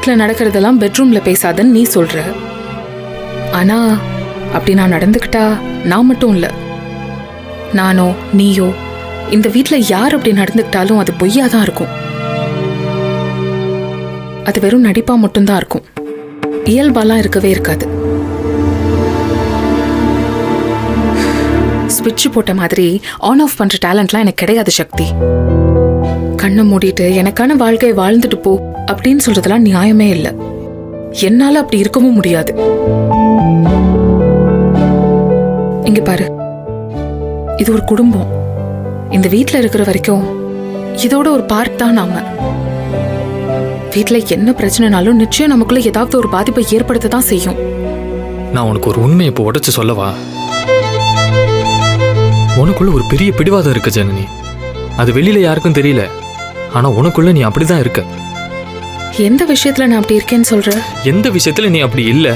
வீட்டில் நடக்கிறதெல்லாம் பெட்ரூம்ல பேசாதன்னு நீ சொல்ற. ஆனா அப்படி நான் நடந்துக்கிட்டா நான் மட்டும் இல்லை, நானோ நீயோ இந்த வீட்டில் யார் அப்படி நடந்துக்கிட்டாலும் அது பொய்யா தான் இருக்கும். அது வெறும் நடிப்பா மட்டும்தான் இருக்கும், இயல்பாலாம் இருக்கவே இருக்காது. ஸ்விட்ச் போட்ட மாதிரி ஆன் ஆஃப் பண்ற டேலண்ட்லாம் எனக்கு கிடையாது சக்தி. கண்ணை மூடிட்டு எனக்கான வாழ்க்கையை வாழ்ந்துட்டு போ அப்படின்னு சொல்றதெல்லாம் நியாயமே இல்லை. என்னால அப்படி இருக்கவும் முடியாது. இங்க பாரு, இது ஒரு குடும்பம். இந்த வீட்ல இருக்கிற வரைக்கும் இதோட ஒரு பார்ட் தான் நாம. வீட்ல என்ன பிரச்சனைனாலும் நிச்சயம் நமக்குள்ள ஏதாவது ஒரு பாதிப்பை ஏற்படுத்த தான் செய்யும். நான் உனக்கு ஒரு உண்மையை இப்போ உடைச்சு சொல்லவா? உனக்குள்ள ஒரு பெரிய பிடிவாதம் இருக்கு ஜனனி. அது வெளியில யாருக்கும் தெரியல, ஆனா உனக்குள்ள நீ அப்படிதான் இருக்க. எந்த விஷயத்துல நான் அப்படி இருக்கேன்னு சொல்ற? எந்த விஷயத்துல நீ அப்படி இல்ல